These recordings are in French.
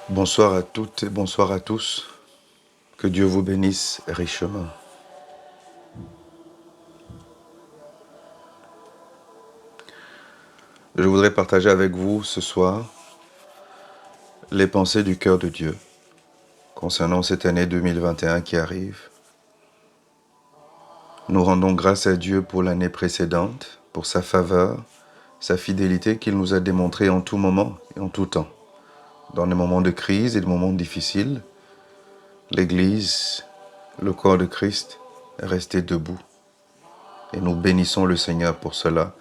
Bonsoir à toutes et bonsoir à tous. Que Dieu vous bénisse richement. Je voudrais partager avec vous ce soir les pensées du cœur de Dieu concernant cette année 2021 qui arrive. Nous rendons grâce à Dieu pour l'année précédente, pour sa faveur, sa fidélité qu'il nous a démontrée en tout moment et en tout temps. Dans les moments de crise et des moments difficiles, l'Église, le corps de Christ, est resté debout. Et nous bénissons le Seigneur pour cela,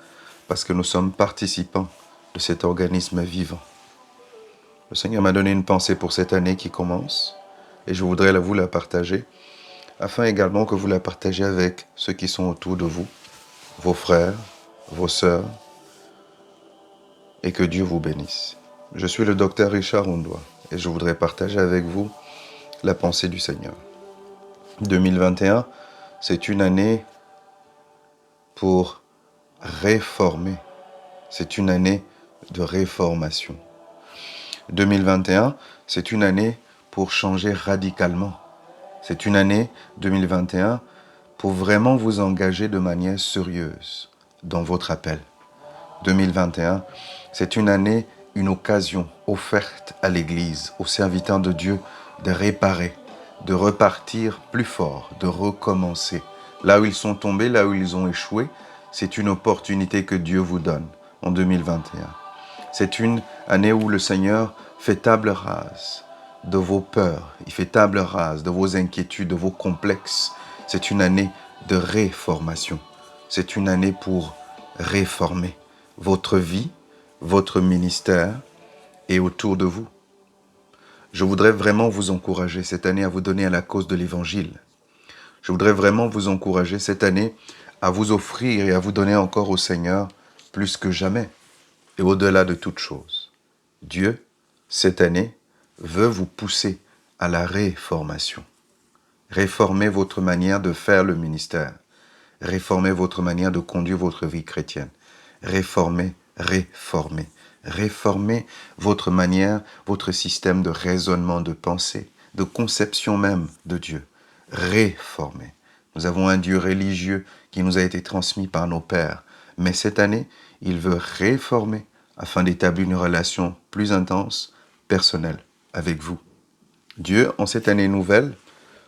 parce que nous sommes participants de cet organisme vivant. Le Seigneur m'a donné une pensée pour cette année qui commence, et je voudrais vous la partager, afin également que vous la partagez avec ceux qui sont autour de vous, vos frères, vos sœurs, et que Dieu vous bénisse. Je suis le docteur Richard Ondoa, et je voudrais partager avec vous la pensée du Seigneur. 2021, c'est une année pour réformer. C'est une année de réformation. 2021, c'est une année pour changer radicalement. C'est une année 2021 pour vraiment vous engager de manière sérieuse dans votre appel. 2021, c'est une année, une occasion offerte à l'Église, aux serviteurs de Dieu, de réparer, de repartir plus fort, de recommencer. Là où ils sont tombés, là où ils ont échoué, c'est une opportunité que Dieu vous donne en 2021. C'est une année où le Seigneur fait table rase de vos peurs, il fait table rase de vos inquiétudes, de vos complexes. C'est une année de réformation. C'est une année pour réformer votre vie, votre ministère et autour de vous. Je voudrais vraiment vous encourager cette année à vous donner à la cause de l'Évangile. Je voudrais vraiment vous encourager cette année à vous offrir et à vous donner encore au Seigneur plus que jamais et au-delà de toute chose. Dieu, cette année, veut vous pousser à la réformation. Réformez votre manière de faire le ministère. Réformez votre manière de conduire votre vie chrétienne. Réformez. Réformez votre manière, votre système de raisonnement, de pensée, de conception même de Dieu. Réformez. Nous avons un Dieu religieux qui nous a été transmis par nos pères. Mais cette année, il veut réformer afin d'établir une relation plus intense, personnelle, avec vous. Dieu, en cette année nouvelle,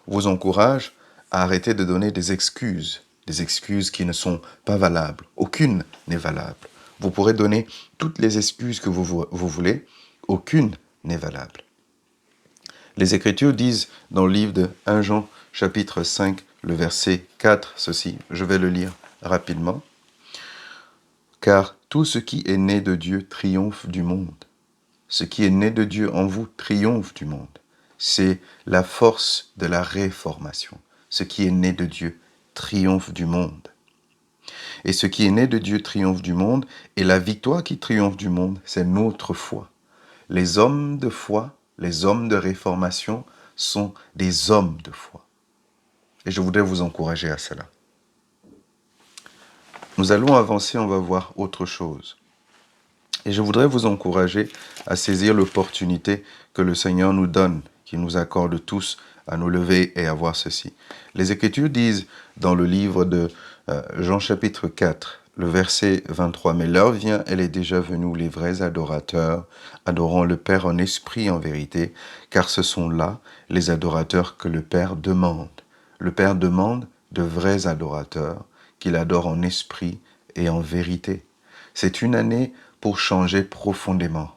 vous encourage à arrêter de donner des excuses qui ne sont pas valables. Aucune n'est valable. Vous pourrez donner toutes les excuses que vous voulez, aucune n'est valable. Les Écritures disent dans le livre de 1 Jean, chapitre 5, le verset 4, ceci, je vais le lire rapidement. Car tout ce qui est né de Dieu triomphe du monde. Ce qui est né de Dieu en vous triomphe du monde. C'est la force de la réformation. Ce qui est né de Dieu triomphe du monde. Et ce qui est né de Dieu triomphe du monde, et la victoire qui triomphe du monde, c'est notre foi. Les hommes de foi, les hommes de réformation sont des hommes de foi. Et je voudrais vous encourager à cela. Nous allons avancer, on va voir autre chose. Et je voudrais vous encourager à saisir l'opportunité que le Seigneur nous donne, qu'il nous accorde tous à nous lever et à voir ceci. Les Écritures disent dans le livre de Jean chapitre 4, le verset 23, « Mais l'heure vient, elle est déjà venue, où les vrais adorateurs adorant le Père en esprit et en vérité, car ce sont là les adorateurs que le Père demande. Le Père demande de vrais adorateurs qu'il adore en esprit et en vérité. » C'est une année pour changer profondément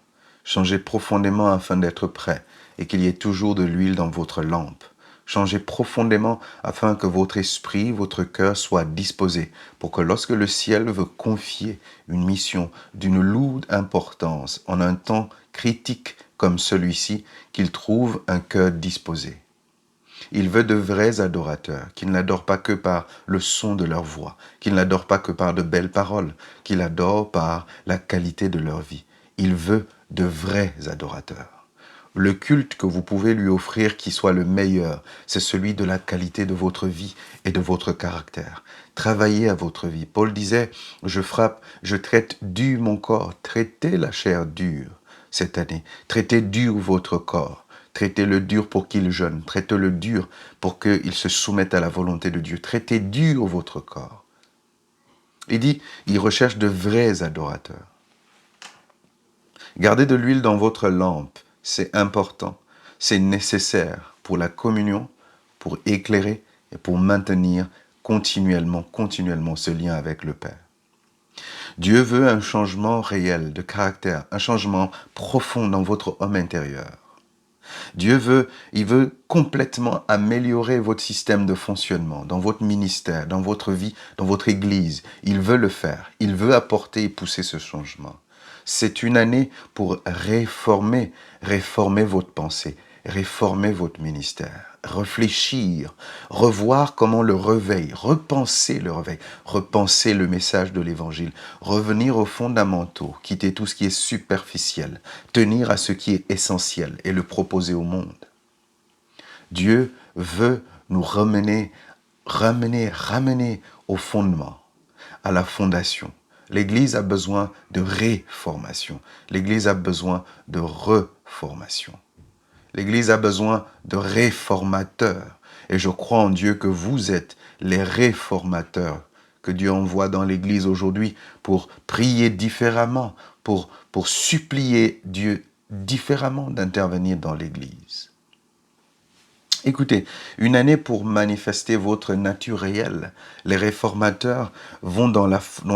afin d'être prêt et qu'il y ait toujours de l'huile dans votre lampe. Changer profondément afin que votre esprit, votre cœur soit disposé pour que lorsque le ciel veut confier une mission d'une lourde importance en un temps critique comme celui-ci, qu'il trouve un cœur disposé. Il veut de vrais adorateurs, qui ne l'adorent pas que par le son de leur voix, qui ne l'adorent pas que par de belles paroles, qui l'adorent par la qualité de leur vie. Il veut de vrais adorateurs. Le culte que vous pouvez lui offrir qui soit le meilleur, c'est celui de la qualité de votre vie et de votre caractère. Travaillez à votre vie. Paul disait, je frappe, je traite dur mon corps, traitez la chair dure. cette année. Traitez dur votre corps. Traitez-le dur pour qu'il jeûne. Traitez-le dur pour qu'il se soumette à la volonté de Dieu. Traitez dur votre corps. Il dit, il recherche de vrais adorateurs. Gardez de l'huile dans votre lampe. C'est important. C'est nécessaire pour la communion, pour éclairer et pour maintenir continuellement ce lien avec le Père. Dieu veut un changement réel de caractère, un changement profond dans votre homme intérieur. Il veut complètement améliorer votre système de fonctionnement, dans votre ministère, dans votre vie, dans votre église. Il veut le faire. Il veut apporter et pousser ce changement. C'est une année pour réformer votre pensée, réformer votre ministère, réfléchir, revoir comment le réveil, repenser le message de l'évangile, revenir aux fondamentaux, quitter tout ce qui est superficiel, tenir à ce qui est essentiel et le proposer au monde. Dieu veut nous ramener au fondement, à la fondation. L'Église a besoin de réformation. L'Église a besoin de reformation. L'Église a besoin de réformateurs. Et je crois en Dieu que vous êtes les réformateurs que Dieu envoie dans l'Église aujourd'hui pour prier différemment, pour supplier Dieu différemment d'intervenir dans l'Église. Écoutez, une année pour manifester votre nature réelle. Les réformateurs vont dans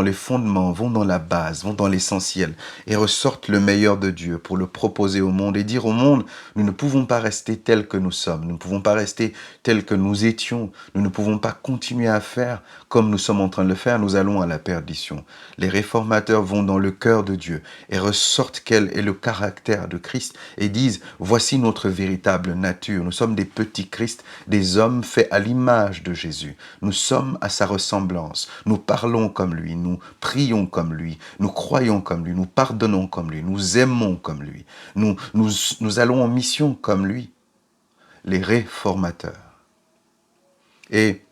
les fondements, vont dans la base, vont dans l'essentiel et ressortent le meilleur de Dieu pour le proposer au monde et dire au monde, nous ne pouvons pas rester tels que nous sommes, nous ne pouvons pas rester tels que nous étions, nous ne pouvons pas continuer à faire comme nous sommes en train de le faire, nous allons à la perdition. Les réformateurs vont dans le cœur de Dieu et ressortent quel est le caractère de Christ et disent, voici notre véritable nature, nous sommes des petits Christ, des hommes faits à l'image de Jésus. Nous sommes à sa ressemblance. Nous parlons comme lui, nous prions comme lui, nous croyons comme lui, nous pardonnons comme lui, nous aimons comme lui. Nous allons en mission comme lui. Les réformateurs. Et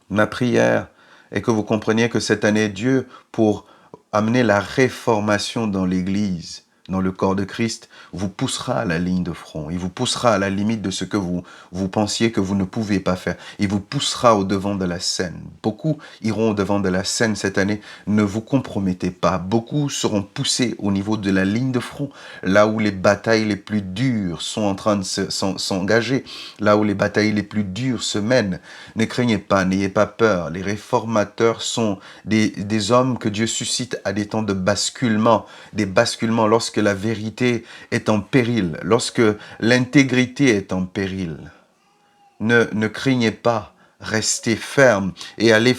ma prière est que vous compreniez que cette année, Dieu, pour amener la réformation dans l'Église, dans le corps de Christ, vous poussera à la ligne de front. Il vous poussera à la limite de ce que vous pensiez que vous ne pouvez pas faire. Il vous poussera au devant de la scène. Beaucoup iront au devant de la scène cette année. Ne vous compromettez pas. Beaucoup seront poussés au niveau de la ligne de front, là où les batailles les plus dures sont en train de s'engager, là où les batailles les plus dures se mènent. Ne craignez pas, n'ayez pas peur. Les réformateurs sont des hommes que Dieu suscite à des temps de basculement, des basculements lorsque la vérité est en péril, lorsque l'intégrité est en péril. Ne craignez pas, restez ferme et allez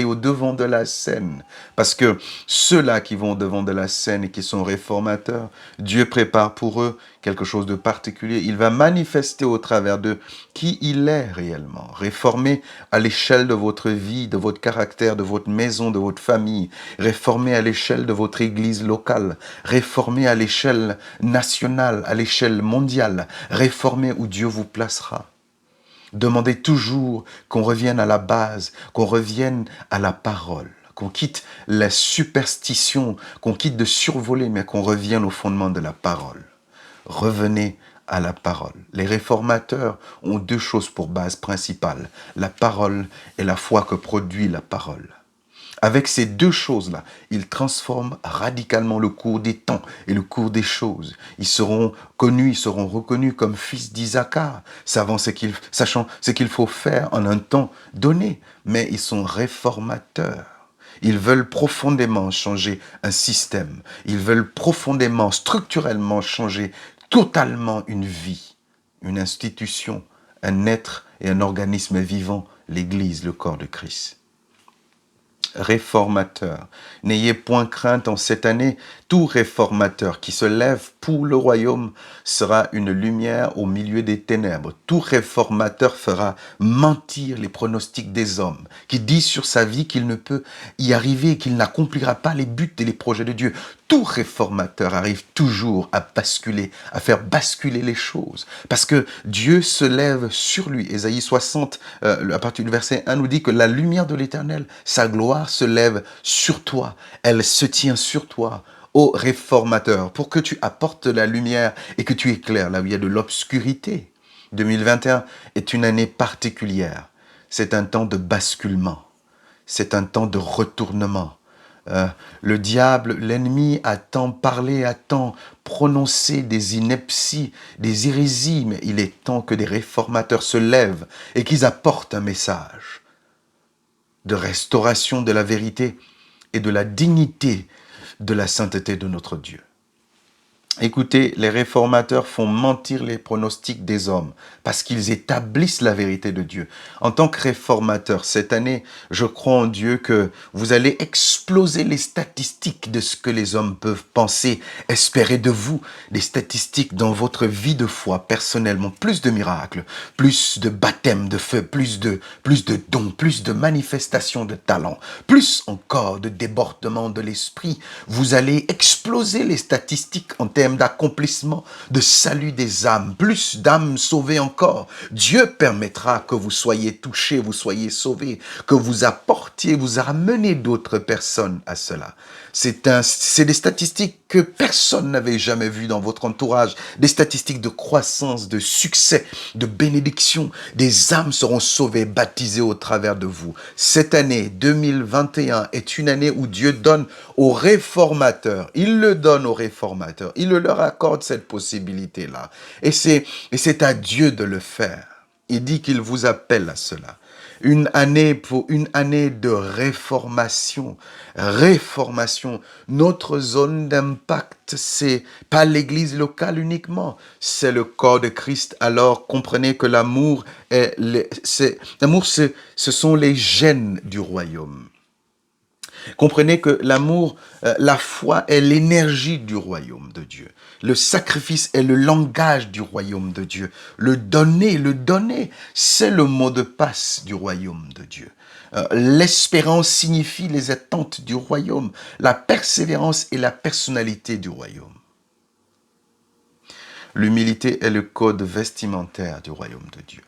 au devant de la scène. Parce que ceux-là qui vont au devant de la scène et qui sont réformateurs, Dieu prépare pour eux quelque chose de particulier. Il va manifester au travers d'eux qui il est réellement. Réformer à l'échelle de votre vie, de votre caractère, de votre maison, de votre famille. Réformer à l'échelle de votre église locale. Réformer à l'échelle nationale, à l'échelle mondiale. Réformer où Dieu vous placera. Demandez toujours qu'on revienne à la base, qu'on revienne à la parole, qu'on quitte la superstition, qu'on quitte de survoler, mais qu'on revienne au fondement de la parole. Revenez à la parole. Les réformateurs ont deux choses pour base principale, la parole et la foi que produit la parole. Avec ces deux choses-là, ils transforment radicalement le cours des temps et le cours des choses. Ils seront connus, ils seront reconnus comme fils d'Isaacar, sachant ce qu'il faut faire en un temps donné. Mais ils sont réformateurs. Ils veulent profondément changer un système. Ils veulent profondément, structurellement changer totalement une vie, une institution, un être et un organisme vivant, l'Église, le corps de Christ. Réformateur. N'ayez point crainte en cette année, tout réformateur qui se lève pour le royaume sera une lumière au milieu des ténèbres. Tout réformateur fera mentir les pronostics des hommes, qui disent sur sa vie qu'il ne peut y arriver, qu'il n'accomplira pas les buts et les projets de Dieu. Tout réformateur arrive toujours à basculer, à faire basculer les choses, parce que Dieu se lève sur lui. Ésaïe 60, à partir du verset 1, nous dit que la lumière de l'Éternel, sa gloire se lève sur toi, elle se tient sur toi, ô réformateur, pour que tu apportes la lumière et que tu éclaires là où il y a de l'obscurité. 2021 est une année particulière. C'est un temps de basculement. C'est un temps de retournement. Euh, le diable, l'ennemi, a tant parlé, a tant prononcé des inepties, des hérésies, mais il est temps que des réformateurs se lèvent et qu'ils apportent un message de restauration de la vérité et de la dignité de la sainteté de notre Dieu. Écoutez, les réformateurs font mentir les pronostics des hommes parce qu'ils établissent la vérité de Dieu. En tant que réformateur, cette année, je crois en Dieu que vous allez exploser les statistiques de ce que les hommes peuvent penser, espérer de vous, des statistiques dans votre vie de foi personnellement, plus de miracles, plus de baptêmes de feu, plus de dons, plus de manifestations de talents, plus encore de débordements de l'esprit. Vous allez exploser les statistiques en termes d'accomplissement, de salut des âmes, plus d'âmes sauvées encore. Dieu permettra que vous soyez touchés, vous soyez sauvés, que vous apportiez, vous ramenez d'autres personnes à cela. C'est des statistiques que personne n'avait jamais vues dans votre entourage, des statistiques de croissance, de succès, de bénédiction. Des âmes seront sauvées, baptisées au travers de vous. Cette année 2021 est une année où Dieu donne aux réformateurs, il le donne aux réformateurs, il leur accorde cette possibilité-là. Et c'est à Dieu de le faire. Il dit qu'il vous appelle à cela. Une année de réformation. Réformation. Notre zone d'impact, c'est pas l'église locale uniquement, c'est le corps de Christ. Alors comprenez que l'amour ce sont les gènes du royaume. Comprenez que l'amour, la foi est l'énergie du royaume de Dieu. Le sacrifice est le langage du royaume de Dieu. Le donner, c'est le mot de passe du royaume de Dieu. L'espérance signifie les attentes du royaume. La persévérance est la personnalité du royaume. L'humilité est le code vestimentaire du royaume de Dieu.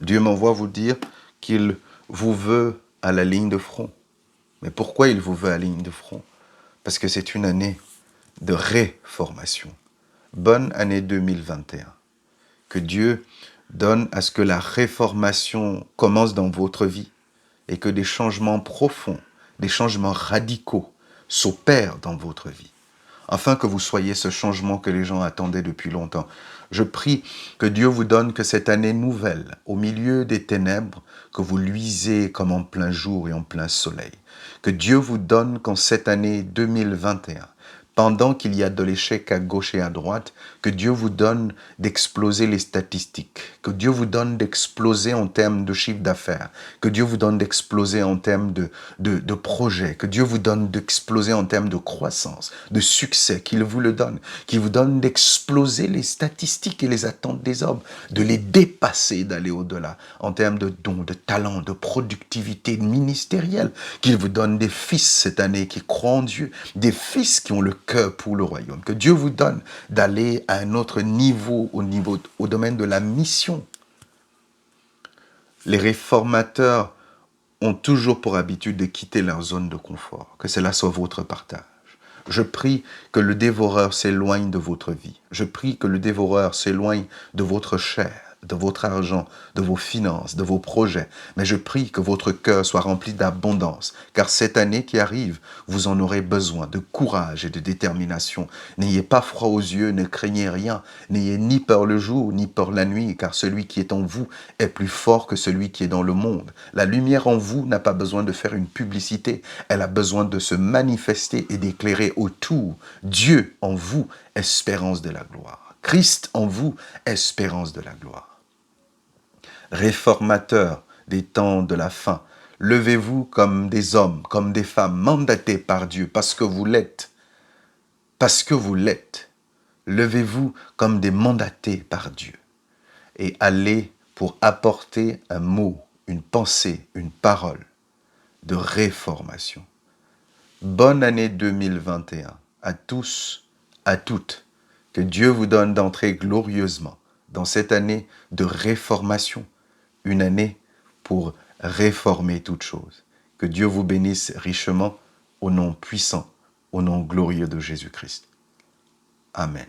Dieu m'envoie vous dire qu'il vous veut à la ligne de front. Mais pourquoi il vous veut à la ligne de front? Parce que c'est une année de réformation. Bonne année 2021. Que Dieu donne à ce que la réformation commence dans votre vie et que des changements profonds, des changements radicaux s'opèrent dans votre vie, afin que vous soyez ce changement que les gens attendaient depuis longtemps. Je prie que Dieu vous donne que cette année nouvelle, au milieu des ténèbres, que vous luisez comme en plein jour et en plein soleil. Que Dieu vous donne qu'en cette année 2021, pendant qu'il y a de l'échec à gauche et à droite, que Dieu vous donne d'exploser les statistiques, que Dieu vous donne d'exploser en termes de chiffre d'affaires, que Dieu vous donne d'exploser en termes de projets, que Dieu vous donne d'exploser en termes de croissance, de succès, qu'il vous le donne, qu'il vous donne d'exploser les statistiques et les attentes des hommes, de les dépasser, d'aller au-delà, en termes de dons, de talents, de productivité ministérielle, qu'il vous donne des fils cette année qui croient en Dieu, des fils qui ont le cœur pour le royaume, que Dieu vous donne d'aller à un autre niveau, au domaine de la mission. Les réformateurs ont toujours pour habitude de quitter leur zone de confort, que cela soit votre partage. Je prie que le dévoreur s'éloigne de votre vie. Je prie que le dévoreur s'éloigne de votre chair, de votre argent, de vos finances, de vos projets. Mais je prie que votre cœur soit rempli d'abondance, car cette année qui arrive, vous en aurez besoin de courage et de détermination. N'ayez pas froid aux yeux, ne craignez rien, n'ayez ni peur le jour, ni peur la nuit, car celui qui est en vous est plus fort que celui qui est dans le monde. La lumière en vous n'a pas besoin de faire une publicité, elle a besoin de se manifester et d'éclairer autour. Dieu en vous, espérance de la gloire. Christ en vous, espérance de la gloire. Réformateurs des temps de la fin, levez-vous comme des hommes, comme des femmes mandatés par Dieu, parce que vous l'êtes. Parce que vous l'êtes. Levez-vous comme des mandatés par Dieu et allez pour apporter un mot, une pensée, une parole de réformation. Bonne année 2021 à tous, à toutes. Que Dieu vous donne d'entrer glorieusement dans cette année de réformation, une année pour réformer toutes choses. Que Dieu vous bénisse richement au nom puissant au nom glorieux de Jésus-Christ. Amen.